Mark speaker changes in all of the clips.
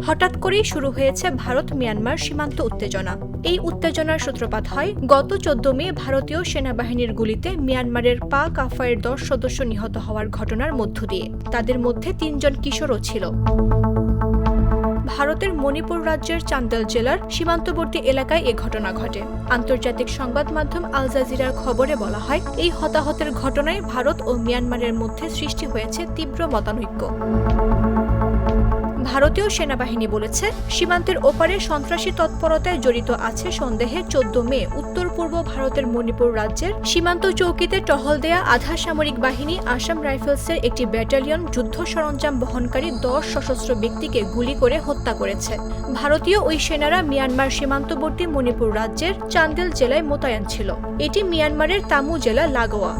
Speaker 1: হঠাৎ করেই শুরু হয়েছে ভারত মিয়ানমার সীমান্ত উত্তেজনা। এই উত্তেজনার সূত্রপাত হয় গত 14 মে ভারতীয় সেনাবাহিনীর গুলিতে মিয়ানমারের পাক আফায়ের 10 সদস্য নিহত হওয়ার ঘটনার মধ্য দিয়ে। তাদের মধ্যে 3 জন কিশোরও ছিল। ভারতের মণিপুর রাজ্যের চান্দেল জেলার সীমান্তবর্তী এলাকায় এ ঘটনা ঘটে। আন্তর্জাতিক সংবাদ মাধ্যম আল জাজিরার খবরে বলা হয়, এই হতাহতের ঘটনায় ভারত ও মিয়ানমারের মধ্যে সৃষ্টি হয়েছে তীব্র মতানৈক্য। ভারতীয় সেনাবাহিনী বলেছে, সীমান্তের ওপারে সন্ত্রাসী তৎপরতায় জড়িত আছে সন্দেহে 14 মে উত্তর পূর্ব ভারতের মণিপুর রাজ্যের সীমান্ত চৌকিতে টহল দেয়া আধা সামরিক বাহিনী আসাম রাইফেলসের একটি ব্যাটালিয়ন যুদ্ধ সরঞ্জাম বহনকারী 10 সশস্ত্র ব্যক্তিকে গুলি করে হত্যা করেছে। ভারতীয় ওই সেনারা মিয়ানমার সীমান্তবর্তী মণিপুর রাজ্যের চান্দেল জেলায় মোতায়েন ছিল। এটি মিয়ানমারের তামু জেলা লাগোয়া।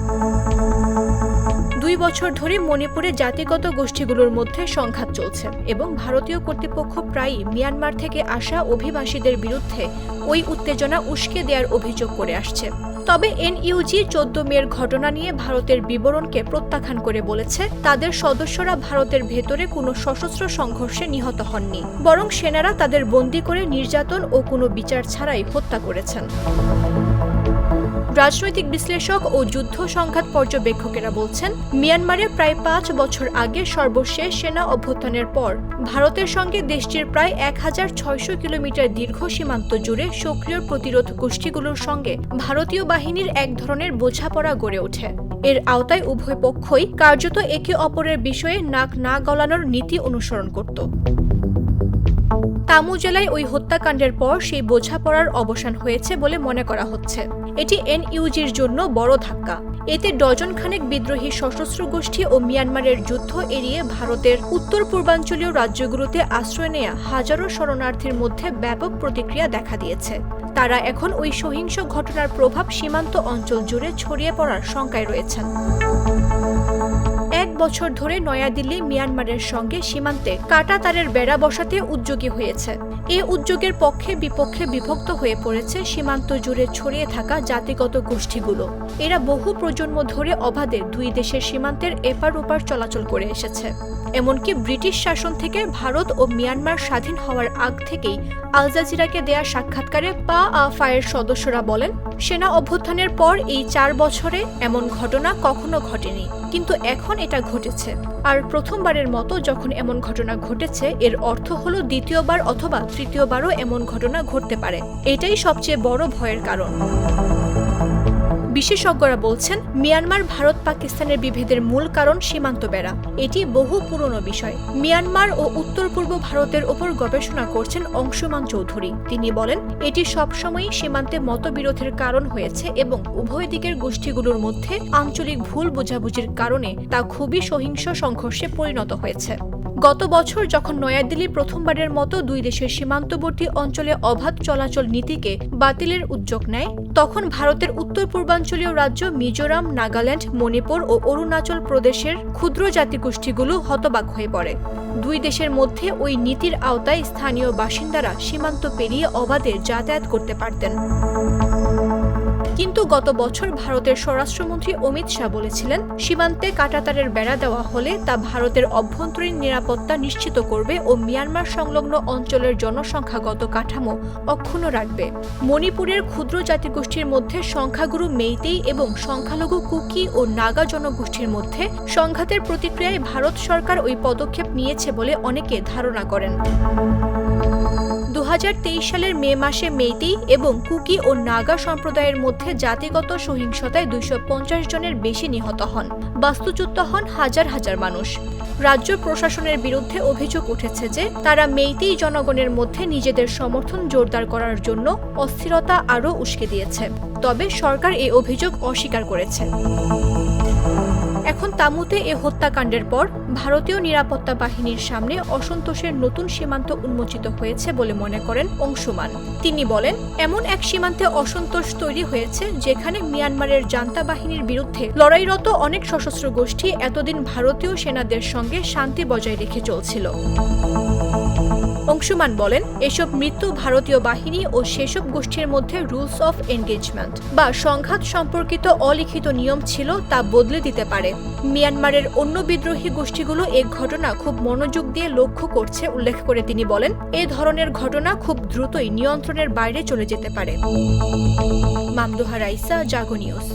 Speaker 1: 2 বছর ধরে মণিপুরে জাতিগত গোষ্ঠীগুলোর মধ্যে সংঘাত চলছে এবং ভারতীয় কর্তৃপক্ষ প্রায়ই মিয়ানমার থেকে আসা অভিবাসীদের বিরুদ্ধে ওই উত্তেজনা উস্কে দেওয়ার অভিযোগ করে আসছে। তবে এনইউজি 14 মের ঘটনা নিয়ে ভারতের বিবরণকে প্রত্যাখ্যান করে বলেছে, তাদের সদস্যরা ভারতের ভেতরে কোনো সশস্ত্র সংঘর্ষে নিহত হননি, বরং সেনারা তাদের বন্দী করে নির্যাতন ও কোনো বিচার ছাড়াই হত্যা করেছেন। রাজনৈতিক বিশ্লেষক ও যুদ্ধ সংঘাত পর্যবেক্ষকেরা বলছেন, মিয়ানমারে প্রায় 5 বছর আগে সর্বশেষ সেনা অভ্যুত্থানের পর ভারতের সঙ্গে দেশটির প্রায় 1600 কিলোমিটার দীর্ঘ সীমান্ত জুড়ে সক্রিয় প্রতিরোধ গোষ্ঠীগুলোর সঙ্গে ভারতীয় বাহিনীর এক ধরনের বোঝাপড়া গড়ে ওঠে। এর আওতায় উভয় পক্ষই কার্যত একে অপরের বিষয়ে নাক না গলানোর নীতি অনুসরণ করত। তামু জেলায় ওই হত্যাকাণ্ডের পর সেই বোঝাপড়ার অবসান হয়েছে বলে মনে করা হচ্ছে। এটি এনইউজির জন্য বড় ধাক্কা। এতে ডজনখানেক বিদ্রোহী সশস্ত্র গোষ্ঠী ও মিয়ানমারের যুদ্ধ এড়িয়ে ভারতের উত্তর পূর্বাঞ্চলীয় রাজ্যগুলোতে আশ্রয় নেয়া হাজারো শরণার্থীর মধ্যে ব্যাপক প্রতিক্রিয়া দেখা দিয়েছে। তারা এখন ওই সহিংস ঘটনার প্রভাব সীমান্ত অঞ্চল জুড়ে ছড়িয়ে পড়ার শঙ্কায় রয়েছেন। 1 বছর ধরে নয়াদিল্লি মিয়ানমারের সঙ্গে সীমান্তে কাঁটাতারের বেড়া বসাতে উদ্যোগী হয়েছে। এ উদ্যোগের পক্ষে বিপক্ষে বিভক্ত হয়ে পড়েছে সীমান্ত জুড়ে ছড়িয়ে থাকা জাতিগত গোষ্ঠীগুলো। এরা বহু প্রজন্ম ধরে অবাধে 2 দেশের সীমান্তের এপার ওপার চলাচল করে এসেছে। এমনকি ব্রিটিশ শাসন থেকে ভারত ও মিয়ানমার স্বাধীন হওয়ার আগ থেকেই আল জাজিরাকে দেয়া সাক্ষাৎকারে PAFAয়ের সদস্যরা বলেন, সেনা অভ্যুত্থানের পর এই 4 বছরে এমন ঘটনা কখনো ঘটেনি, কিন্তু এখন এটা ঘটেছে। আর প্রথমবারের মতো যখন এমন ঘটনা ঘটেছে, এর অর্থ হলো দ্বিতীয়বার অথবা তৃতীয়বারও এমন ঘটনা ঘটতে পারে। এটাই সবচেয়ে বড় ভয়ের কারণ। বিশেষজ্ঞরা বলছেন, মিয়ানমার ভারত পাকিস্তানের বিভেদের মূল কারণ সীমান্ত বেড়া। এটি বহু পুরনো বিষয়। মিয়ানমার ও উত্তর পূর্ব ভারতের ওপর গবেষণা করছেন অংশুমান চৌধুরী। তিনি বলেন, এটি সবসময়ই সীমান্তে মতবিরোধের কারণ হয়েছে এবং উভয় দিকের গোষ্ঠীগুলোর মধ্যে আঞ্চলিক ভুল বোঝাবুঝির কারণে তা খুবই সহিংস সংঘর্ষে পরিণত হয়েছে। গত বছর যখন নয়াদিল্লি প্রথমবারের মতো 2 দেশের সীমান্তবর্তী অঞ্চলে অবাধ চলাচল নীতিকে বাতিলের উদ্যোগ নেয়, তখন ভারতের উত্তর পূর্বাঞ্চলীয় রাজ্য মিজোরাম, নাগাল্যান্ড, মণিপুর ও অরুণাচল প্রদেশের ক্ষুদ্র জাতিগোষ্ঠীগুলো হতবাক হয়ে পড়ে। 2 দেশের মধ্যে ওই নীতির আওতায় স্থানীয় বাসিন্দারা সীমান্ত পেরিয়ে অবাধে যাতায়াত করতে পারতেন। কিন্তু গত বছর ভারতের স্বরাষ্ট্রমন্ত্রী অমিত শাহ বলেছিলেন, সীমান্তে কাঁটাতারের বেড়া দেওয়া হলে তা ভারতের অভ্যন্তরীণ নিরাপত্তা নিশ্চিত করবে ও মিয়ানমার সংলগ্ন অঞ্চলের জনসংখ্যাগত কাঠামো অক্ষুণ্ণ রাখবে। মণিপুরের ক্ষুদ্র জাতিগোষ্ঠীর মধ্যে সংখ্যাগুরু মেইতেই এবং সংখ্যালঘু কুকি ও নাগা জনগোষ্ঠীর মধ্যে সংঘাতের প্রতিক্রিয়ায় ভারত সরকার ওই পদক্ষেপ নিয়েছে বলে অনেকে ধারণা করেন। 2023 সালের মে মাসে মেইতেই এবং কুকি ও নাগা সম্প্রদায়ের মধ্যে জাতিগত সহিংসতায় 250 জনের বেশি নিহত হন। বাস্তুচ্যুত হন হাজার হাজার মানুষ। রাজ্য প্রশাসনের বিরুদ্ধে অভিযোগ উঠেছে যে তারা মেইতেই জনগণের মধ্যে নিজেদের সমর্থন জোরদার করার জন্য অস্থিরতা আরও উস্কে দিয়েছে। তবে সরকার এই অভিযোগ অস্বীকার করেছে। এখন তামুতে এ হত্যাকাণ্ডের পর ভারতীয় নিরাপত্তা বাহিনীর সামনে অসন্তোষের নতুন সীমান্ত উন্মোচিত হয়েছে বলে মনে করেন অংশুমান। তিনি বলেন, এমন এক সীমান্তে অসন্তোষ তৈরি হয়েছে যেখানে মিয়ানমারের জান্তা বাহিনীর বিরুদ্ধে লড়াইরত অনেক সশস্ত্র গোষ্ঠী এতদিন ভারতীয় সেনাদের সঙ্গে শান্তি বজায় রেখে চলছিল। অংশুমান বলেন, এসব মৃত্যু ভারতীয় বাহিনী ও সেসব গোষ্ঠীর মধ্যে রুলস অফ এনগেজমেন্ট বা সংঘাত সম্পর্কিত অলিখিত নিয়ম ছিল তা বদলে দিতে পারে। মিয়ানমারের অন্য বিদ্রোহী গোষ্ঠীগুলো এ ঘটনা খুব মনোযোগ দিয়ে লক্ষ্য করছে উল্লেখ করে তিনি বলেন, এ ধরনের ঘটনা খুব দ্রুতই নিয়ন্ত্রণের বাইরে চলে যেতে পারে। মামদুহা রাইসা, জাগো নিউজ।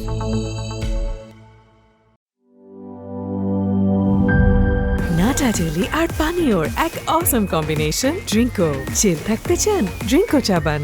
Speaker 2: নাটা জেলি আর পানীয়র এক অসম কম্বিনেশন ড্রিঙ্কো। চিল থাকতে চান, ড্রিঙ্কো চাবান।